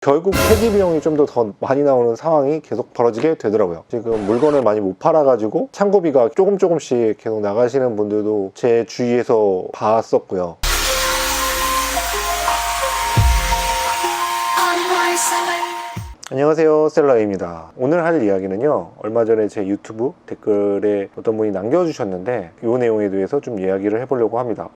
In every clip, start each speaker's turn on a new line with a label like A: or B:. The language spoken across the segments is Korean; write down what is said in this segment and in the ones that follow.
A: 결국 폐기 비용이 좀 더 많이 나오는 상황이 계속 벌어지게 되더라고요. 지금 물건을 많이 못 팔아가지고 창고비가 조금씩 계속 나가시는 분들도 제 주위에서 봤었고요. 안녕하세요, 셀러입니다. 오늘 할 이야기는요, 얼마 전에 제 유튜브 댓글에 어떤 분이 남겨주셨는데 이 내용에 대해서 좀 이야기를 해보려고 합니다.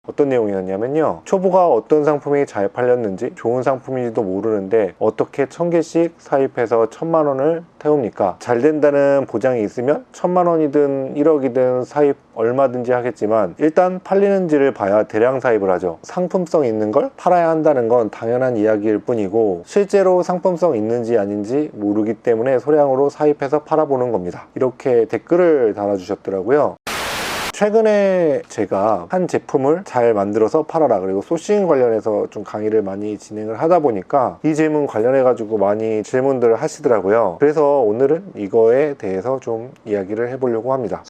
A: 어떤 내용이었냐면요, 초보가 어떤 상품이 잘 팔렸는지 좋은 상품인지도 모르는데 어떻게 1000개씩 사입해서 1000만 원을 태웁니까? 잘 된다는 보장이 있으면 1000만 원이든 1억이든 사입 얼마든지 하겠지만 일단 팔리는지를 봐야 대량 사입을 하죠. 상품성 있는 걸 팔아야 한다는 건 당연한 이야기일 뿐이고 실제로 상품성 있는지 아닌지 모르기 때문에 소량으로 사입해서 팔아보는 겁니다. 이렇게 댓글을 달아주셨더라고요. 최근에 제가 한 제품을 잘 만들어서 팔아라, 그리고 소싱 관련해서 좀 강의를 많이 진행을 하다 보니까 이 질문 관련해 가지고 많이 질문들을 하시더라고요. 그래서 오늘은 이거에 대해서 좀 이야기를 해보려고 합니다.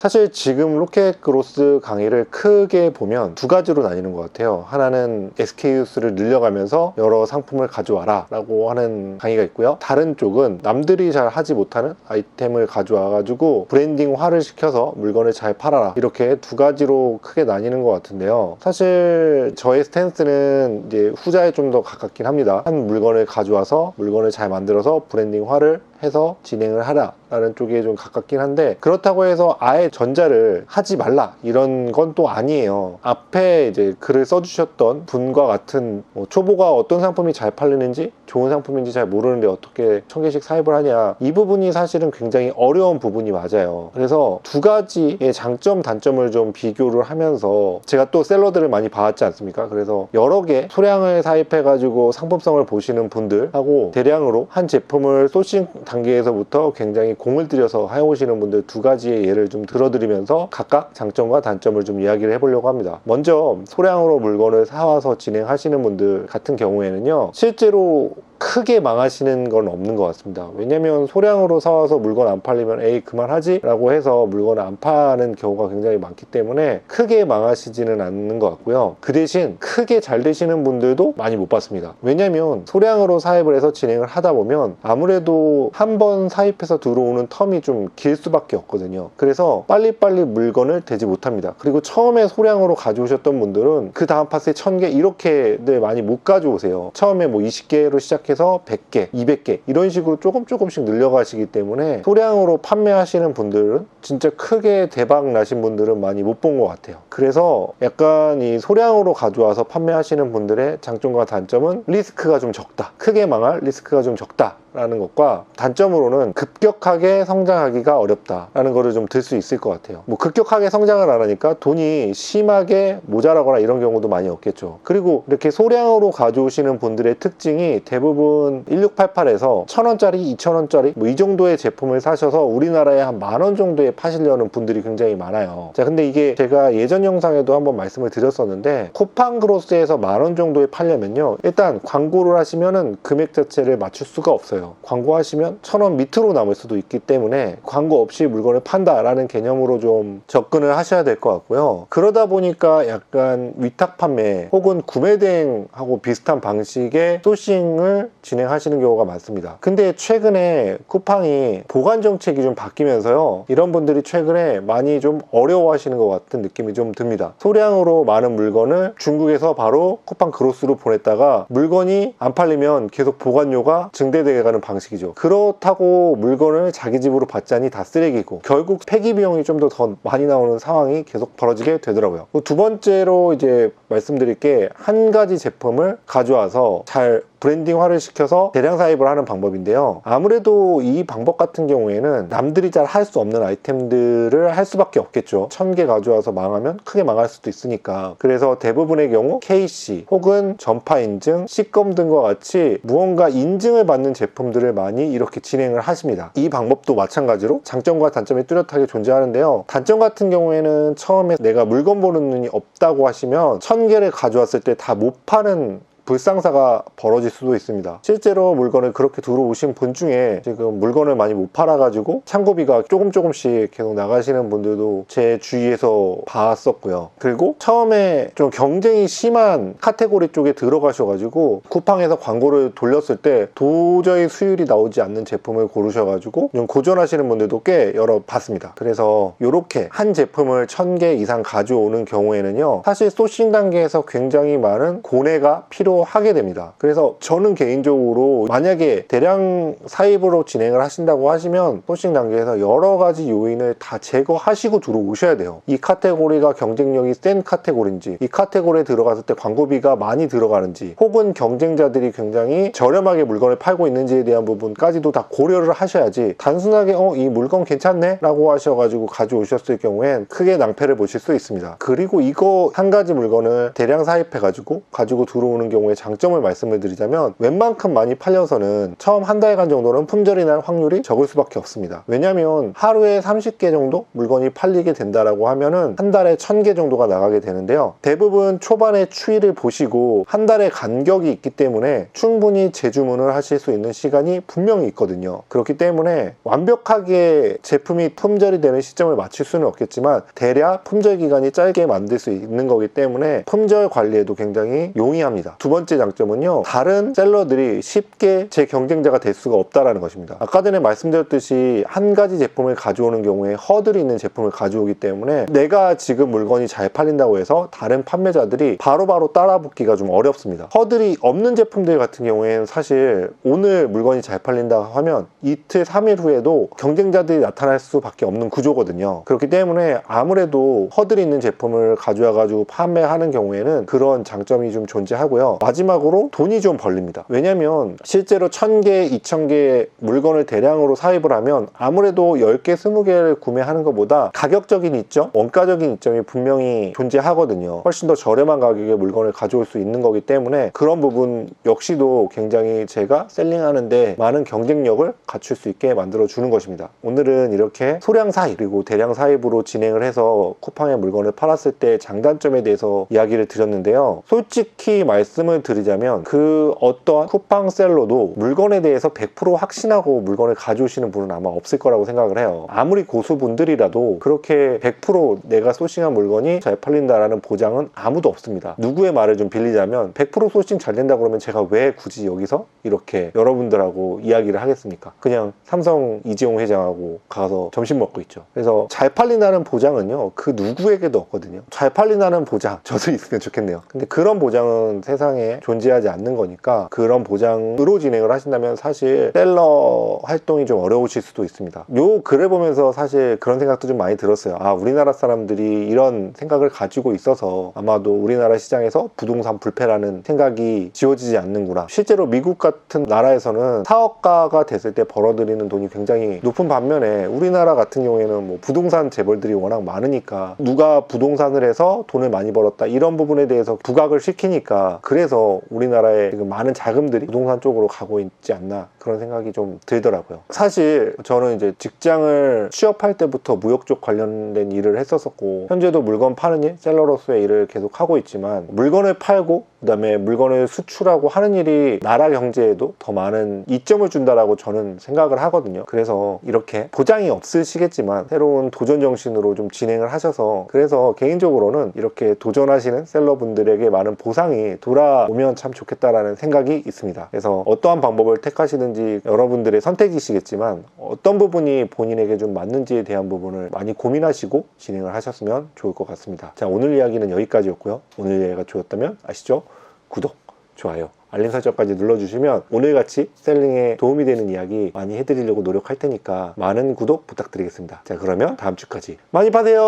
A: 사실 지금 로켓그로스 강의를 크게 보면 두 가지로 나뉘는 것 같아요. 하나는 SKU 수를 늘려가면서 여러 상품을 가져와라 라고 하는 강의가 있고요, 다른 쪽은 남들이 잘 하지 못하는 아이템을 가져와 가지고 브랜딩화를 시켜서 물건을 잘 팔아라, 이렇게 두 가지로 크게 나뉘는 것 같은데요. 사실 저의 스탠스는 이제 후자에 좀 더 가깝긴 합니다. 한 물건을 가져와서 물건을 잘 만들어서 브랜딩화를 해서 진행을 하라 라는 쪽에 좀 가깝긴 한데, 그렇다고 해서 아예 전자를 하지 말라 이런 건 또 아니에요. 앞에 이제 글을 써주셨던 분과 같은 초보가 어떤 상품이 잘 팔리는지 좋은 상품인지 잘 모르는데 어떻게 1000개씩 사입을 하냐, 이 부분이 사실은 굉장히 어려운 부분이 맞아요. 그래서 두 가지의 장점 단점을 좀 비교를 하면서, 제가 또 셀러들을 많이 봐왔지 않습니까? 그래서 여러 개 소량을 사입해 가지고 상품성을 보시는 분들하고 대량으로 한 제품을 소싱 단계에서부터 굉장히 공을 들여서 해오시는 분들 두 가지의 예를 좀 들어드리면서 각각 장점과 단점을 좀 이야기를 해보려고 합니다. 먼저 소량으로 물건을 사와서 진행하시는 분들 같은 경우에는요, 실제로 크게 망하시는 건 없는 것 같습니다. 왜냐면 소량으로 사와서 물건 안 팔리면 에이 그만하지 라고 해서 물건을 안 파는 경우가 굉장히 많기 때문에 크게 망하시지는 않는 것 같고요. 그 대신 크게 잘 되시는 분들도 많이 못 봤습니다. 왜냐면 소량으로 사입을 해서 진행을 하다 보면 아무래도 한 번 사입해서 들어오는 텀이 좀 길 수밖에 없거든요. 그래서 빨리빨리 물건을 대지 못합니다. 그리고 처음에 소량으로 가져오셨던 분들은 그 다음 파스에 1000개 이렇게들 많이 못 가져오세요. 처음에 뭐 20개로 시작해서 100개, 200개 이런 식으로 조금씩 늘려가시기 때문에 소량으로 판매하시는 분들은 진짜 크게 대박 나신 분들은 많이 못 본 것 같아요. 그래서 약간 이 소량으로 가져와서 판매하시는 분들의 장점과 단점은 리스크가 좀 적다, 크게 망할 리스크가 좀 적다 라는 것과, 단점으로는 급격하게 성장하기가 어렵다라는 거를 좀 들 수 있을 것 같아요. 뭐 급격하게 성장을 안 하니까 돈이 심하게 모자라거나 이런 경우도 많이 없겠죠. 그리고 이렇게 소량으로 가져오시는 분들의 특징이 대부분 1688에서 1000원짜리, 2000원짜리 뭐 이 정도의 제품을 사셔서 우리나라에 한 10,000원 정도에 파시려는 분들이 굉장히 많아요. 자, 근데 이게 제가 예전 영상에도 한번 말씀을 드렸었는데, 쿠팡그로스에서 10,000원 정도에 팔려면요, 일단 광고를 하시면은 금액 자체를 맞출 수가 없어요. 광고하시면 1000원 밑으로 남을 수도 있기 때문에 광고 없이 물건을 판다라는 개념으로 좀 접근을 하셔야 될 것 같고요. 그러다 보니까 약간 위탁 판매 혹은 구매 대행하고 비슷한 방식의 소싱을 진행하시는 경우가 많습니다. 근데 최근에 쿠팡이 보관 정책이 좀 바뀌면서요, 이런 분들이 최근에 많이 좀 어려워하시는 것 같은 느낌이 좀 듭니다. 소량으로 많은 물건을 중국에서 바로 쿠팡 그로스로 보냈다가 물건이 안 팔리면 계속 보관료가 증대되게 가는 방식이죠. 그렇다고 물건을 자기 집으로 받자니 다 쓰레기고 결국 폐기 비용이 좀 더 많이 나오는 상황이 계속 벌어지게 되더라고요. 두 번째로 이제 말씀드릴 게, 한 가지 제품을 가져와서 잘 브랜딩화를 시켜서 대량 사입을 하는 방법인데요, 아무래도 이 방법 같은 경우에는 남들이 잘 할 수 없는 아이템들을 할 수밖에 없겠죠. 1000개 가져와서 망하면 크게 망할 수도 있으니까. 그래서 대부분의 경우 KC 혹은 전파 인증, C검 등과 같이 무언가 인증을 받는 제품들을 많이 이렇게 진행을 하십니다. 이 방법도 마찬가지로 장점과 단점이 뚜렷하게 존재하는데요, 단점 같은 경우에는 처음에 내가 물건 보는 눈이 없다고 하시면 1000개를 가져왔을 때 다 못 파는 불상사가 벌어질 수도 있습니다. 실제로 물건을 그렇게 들어오신 분 중에 지금 물건을 많이 못 팔아가지고 창고비가 조금씩 계속 나가시는 분들도 제 주위에서 봤었고요. 그리고 처음에 좀 경쟁이 심한 카테고리 쪽에 들어가셔가지고 쿠팡에서 광고를 돌렸을 때 도저히 수율이 나오지 않는 제품을 고르셔가지고 좀 고전하시는 분들도 꽤 여러 봤습니다. 그래서 이렇게 한 제품을 1000개 이상 가져오는 경우에는요, 사실 소싱 단계에서 굉장히 많은 고뇌가 필요하게 됩니다. 그래서 저는 개인적으로 만약에 대량 사입으로 진행을 하신다고 하시면 소싱 단계에서 여러 가지 요인을 다 제거하시고 들어오셔야 돼요. 이 카테고리가 경쟁력이 센 카테고리인지, 이 카테고리에 들어갔을 때 광고비가 많이 들어가는지, 혹은 경쟁자들이 굉장히 저렴하게 물건을 팔고 있는지에 대한 부분까지도 다 고려를 하셔야지 단순하게 이 물건 괜찮네? 라고 하셔가지고 가져오셨을 경우엔 크게 낭패를 보실 수 있습니다. 그리고 이거 한 가지 물건을 대량 사입해가지고 가지고 들어오는 경우에 장점을 말씀을 드리자면 웬만큼 많이 팔려서는 처음 한 달간 정도는 품절이 날 확률이 적을 수밖에 없습니다. 왜냐면 하루에 30개 정도 물건이 팔리게 된다라고 하면은 한 달에 1000개 정도가 나가게 되는데요. 대부분 초반에 추이를 보시고 한 달의 간격이 있기 때문에 충분히 재주문을 하실 수 있는 시간이 분명히 있거든요. 그렇기 때문에 완벽하게 제품이 품절이 되는 시점을 맞출 수는 없겠지만 대략 품절 기간이 짧게 만들 수 있는 거기 때문에 품절 관리에도 굉장히 용이합니다. 두 번째 장점은요, 다른 셀러들이 쉽게 제 경쟁자가 될 수가 없다라는 것입니다. 아까 전에 말씀드렸듯이 한 가지 제품을 가져오는 경우에 허들이 있는 제품을 가져오기 때문에 내가 지금 물건이 잘 팔린다고 해서 다른 판매자들이 바로바로 따라붙기가 좀 어렵습니다. 허들이 없는 제품들 같은 경우에는 사실 오늘 물건이 잘 팔린다 하면 이틀 3일 후에도 경쟁자들이 나타날 수밖에 없는 구조거든요. 그렇기 때문에 아무래도 허들이 있는 제품을 가져와 가지고 판매하는 경우에는 그런 장점이 좀 존재하고요. 마지막으로 돈이 좀 벌립니다. 왜냐면 실제로 1000개, 2000개 물건을 대량으로 사입을 하면 아무래도 10개, 20개를 구매하는 것보다 가격적인 이점, 원가적인 이점이 분명히 존재하거든요. 훨씬 더 저렴한 가격에 물건을 가져올 수 있는 거기 때문에 그런 부분 역시도 굉장히 제가 셀링하는데 많은 경쟁력을 갖출 수 있게 만들어 주는 것입니다. 오늘은 이렇게 소량 사입 그리고 대량 사입으로 진행을 해서 쿠팡에 물건을 팔았을 때 장단점에 대해서 이야기를 드렸는데요. 솔직히 말씀을 드리자면 그 어떠한 쿠팡 셀러도 물건에 대해서 100% 확신하고 물건을 가져오시는 분은 아마 없을 거라고 생각을 해요. 아무리 고수분들이라도 그렇게 100% 내가 소싱한 물건이 잘 팔린다라는 보장은 아무도 없습니다. 누구의 말을 좀 빌리자면 100% 소싱 잘 된다 그러면 제가 왜 굳이 여기서 이렇게 여러분들하고 이야기를 하겠습니까? 그냥 삼성 이재용 회장하고 가서 점심 먹고 있죠. 그래서 잘 팔린다는 보장은요, 그 누구에게도 없거든요. 잘 팔린다는 보장 저도 있으면 좋겠네요. 근데 그런 보장은 세상에 존재하지 않는 거니까 그런 보장으로 진행을 하신다면 사실 셀러 활동이 좀 어려우실 수도 있습니다. 요 글을 보면서 사실 그런 생각도 좀 많이 들었어요. 아, 우리나라 사람들이 이런 생각을 가지고 있어서 아마도 우리나라 시장에서 부동산 불패라는 생각이 지워지지 않는구나. 실제로 미국 같은 나라에서는 사업가가 됐을 때 벌어들이는 돈이 굉장히 높은 반면에 우리나라 같은 경우에는 뭐 부동산 재벌들이 워낙 많으니까 누가 부동산을 해서 돈을 많이 벌었다 이런 부분에 대해서 부각을 시키니까 그래서 우리나라에 지금 많은 자금들이 부동산 쪽으로 가고 있지 않나 그런 생각이 좀 들더라고요. 사실 저는 이제 직장을 취업할 때부터 무역 쪽 관련된 일을 했었고 현재도 물건 파는 일, 셀러로서의 일을 계속 하고 있지만 물건을 팔고 그 다음에 물건을 수출하고 하는 일이 나라 경제에도 더 많은 이점을 준다라고 저는 생각을 하거든요. 그래서 이렇게 보장이 없으시겠지만 새로운 도전 정신으로 좀 진행을 하셔서 그래서 개인적으로는 이렇게 도전하시는 셀러분들에게 많은 보상이 돌아오면 참 좋겠다라는 생각이 있습니다. 그래서 어떠한 방법을 택하시는지 여러분들의 선택이시겠지만 어떤 부분이 본인에게 좀 맞는지에 대한 부분을 많이 고민하시고 진행을 하셨으면 좋을 것 같습니다. 자, 오늘 이야기는 여기까지였고요. 오늘 이야기가 좋았다면 아시죠? 구독, 좋아요, 알림 설정까지 눌러주시면 오늘같이 셀링에 도움이 되는 이야기 많이 해드리려고 노력할 테니까 많은 구독 부탁드리겠습니다. 자, 그러면 다음 주까지 많이 파세요.